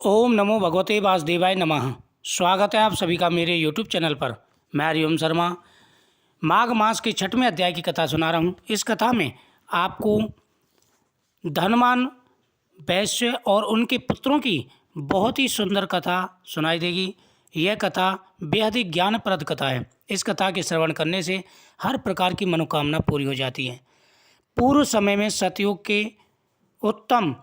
ओम नमो भगवते वासुदेवाय नमः। स्वागत है आप सभी का मेरे यूट्यूब चैनल पर। मैं हरिओम शर्मा माघ मास के छठवें अध्याय की कथा सुना रहा हूँ। इस कथा में आपको धनवान वैश्य और उनके पुत्रों की बहुत ही सुंदर कथा सुनाई देगी। यह कथा बेहद ही ज्ञानप्रद कथा है। इस कथा के श्रवण करने से हर प्रकार की मनोकामना पूरी हो जाती है। पूर्व समय में सतयुग के उत्तम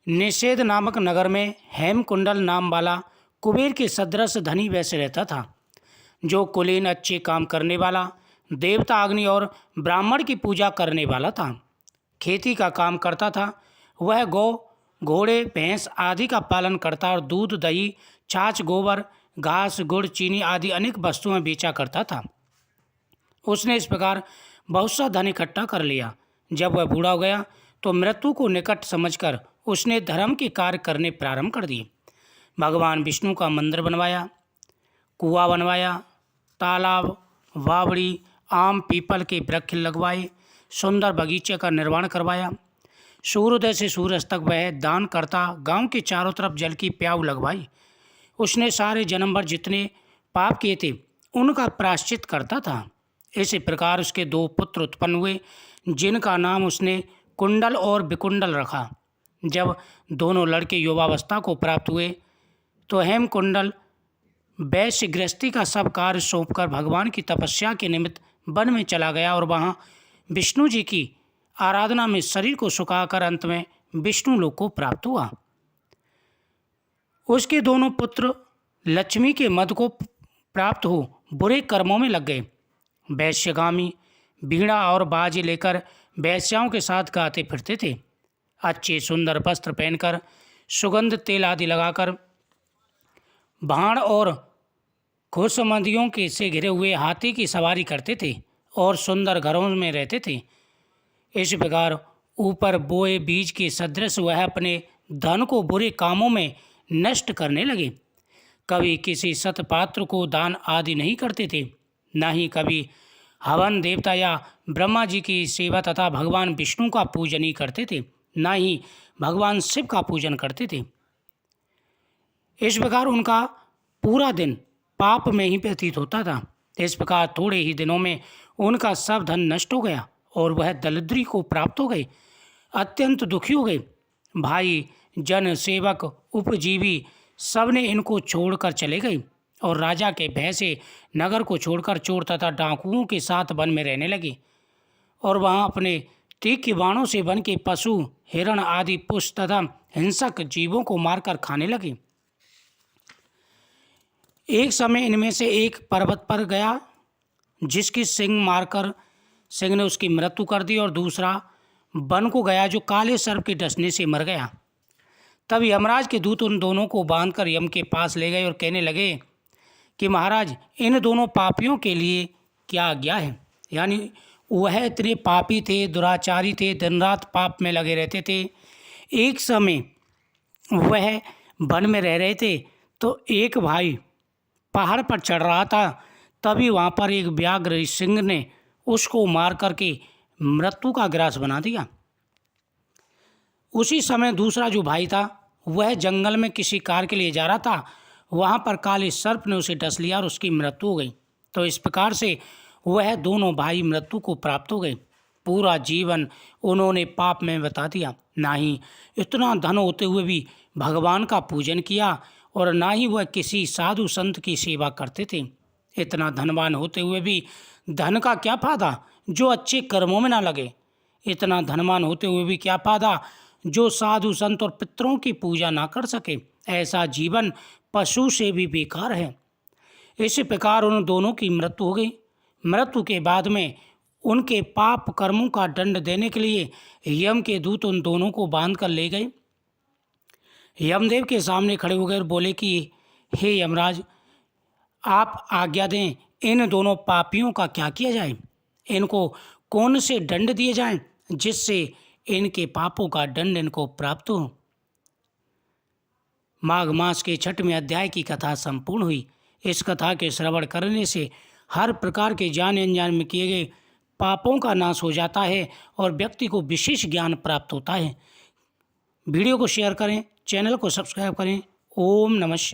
निषेध नामक नगर में हेमकुंडल नाम वाला कुबेर के सदृश धनी वैश्य रहता था, जो कुलीन अच्छे काम करने वाला, देवता अग्नि और ब्राह्मण की पूजा करने वाला था। खेती का काम करता था। वह गौ, घोड़े, भैंस आदि का पालन करता और दूध, दही, छाछ, गोबर, घास, गुड़, चीनी आदि अनेक वस्तुएं बेचा करता था। उसने इस प्रकार बहुत सा धन इकट्ठा कर लिया। जब वह बूढ़ा हो गया तो मृत्यु को निकट समझकर उसने धर्म के कार्य करने प्रारंभ कर दिए। भगवान विष्णु का मंदिर बनवाया, कुआं बनवाया, तालाब, बावड़ी, आम पीपल के वृक्ष लगवाए, सुंदर बगीचे का निर्माण करवाया। सूर्योदय से सूर्यास्त तक वह दान करता, गांव के चारों तरफ जल की प्याऊ लगवाई। उसने सारे जन्म भर जितने पाप किए थे उनका प्रायश्चित करता था। इसी प्रकार उसके दो पुत्र उत्पन्न हुए, जिनका नाम उसने कुंडल और विकुंडल रखा। जब दोनों लड़के युवावस्था को प्राप्त हुए तो हेमकुंडल वैश्य गृहस्थी का सब कार्य सौंपकर भगवान की तपस्या के निमित्त वन में चला गया और वहाँ विष्णु जी की आराधना में शरीर को सुखाकर अंत में विष्णु लोक को प्राप्त हुआ। उसके दोनों पुत्र लक्ष्मी के मद को प्राप्त हो बुरे कर्मों में लग गए। वैश्यगामी बीड़ा और बाजे लेकर वैश्याओं के साथ गाते फिरते थे। अच्छे सुंदर वस्त्र पहनकर, सुगंध तेल आदि लगाकर, भाण और खुशमंदियों के से घिरे हुए हाथी की सवारी करते थे और सुंदर घरों में रहते थे। इस प्रकार ऊपर बोए बीज के सदृश वह अपने धन को बुरे कामों में नष्ट करने लगे। कभी किसी सतपात्र को दान आदि नहीं करते थे, न ही कभी हवन देवता या ब्रह्मा जी की सेवा तथा भगवान विष्णु का पूजन ही करते थे, न ही भगवान शिव का पूजन करते थे। इस प्रकार उनका पूरा दिन पाप में ही व्यतीत होता था। इस प्रकार थोड़े ही दिनों में उनका सब धन नष्ट हो गया और वह दरिद्री को प्राप्त हो गए। अत्यंत दुखी हो गए। भाई, जन, सेवक, उपजीवी सब ने इनको छोड़कर चले गए और राजा के भय से नगर को छोड़कर चोर तथा डाकुओं के साथ वन में रहने लगे और वहाँ अपने तीखे बाणों से वन के पशु, हिरण आदि पुष्ट तथा हिंसक जीवों को मारकर खाने लगे। एक समय इनमें से एक पर्वत पर गया, जिसकी सिंह मारकर सिंह ने उसकी मृत्यु कर दी, और दूसरा वन को गया जो काले सर्प के डसने से मर गया। तब यमराज के दूत उन दोनों को बांधकर यम के पास ले गए और कहने लगे कि महाराज, इन दोनों पापियों के लिए क्या आज्ञा है। यानी वह इतने पापी थे, दुराचारी थे, दिन रात पाप में लगे रहते थे। एक समय वह वन में रह रहे थे तो एक भाई पहाड़ पर चढ़ रहा था। तभी वहाँ पर एक व्याघ्र सिंह ने उसको मार करके मृत्यु का ग्रास बना दिया। उसी समय दूसरा जो भाई था वह जंगल में किसी कार्य के लिए जा रहा था। वहाँ पर काले सर्प ने उसे डस लिया और उसकी मृत्यु हो गई। तो इस प्रकार से वह दोनों भाई मृत्यु को प्राप्त हो गए। पूरा जीवन उन्होंने पाप में बिता दिया। ना ही इतना धन होते हुए भी भगवान का पूजन किया और ना ही वह किसी साधु संत की सेवा करते थे। इतना धनवान होते हुए भी धन का क्या फायदा जो अच्छे कर्मों में ना लगे। इतना धनवान होते हुए भी क्या फायदा जो साधु संत और पितरों की पूजा ना कर सके। ऐसा जीवन पशु से भी बेकार है। इसी प्रकार उन दोनों की मृत्यु हो गई। मृत्यु के बाद में उनके पाप कर्मों का दंड देने के लिए यम के दूत उन दोनों को बांध कर ले गए। यमदेव के सामने खड़े हो गए और बोले कि हे यमराज, आप आज्ञा दें, इन दोनों पापियों का क्या किया जाए। इनको कौन से दंड दिए जाएं जिससे इनके पापों का दंड इनको प्राप्त हो। माघ मास के छठवें अध्याय की कथा संपूर्ण हुई। इस कथा के श्रवण करने से हर प्रकार के जान अनजान में किए गए पापों का नाश हो जाता है और व्यक्ति को विशेष ज्ञान प्राप्त होता है। वीडियो को शेयर करें, चैनल को सब्सक्राइब करें। ओम नमः शिवाय।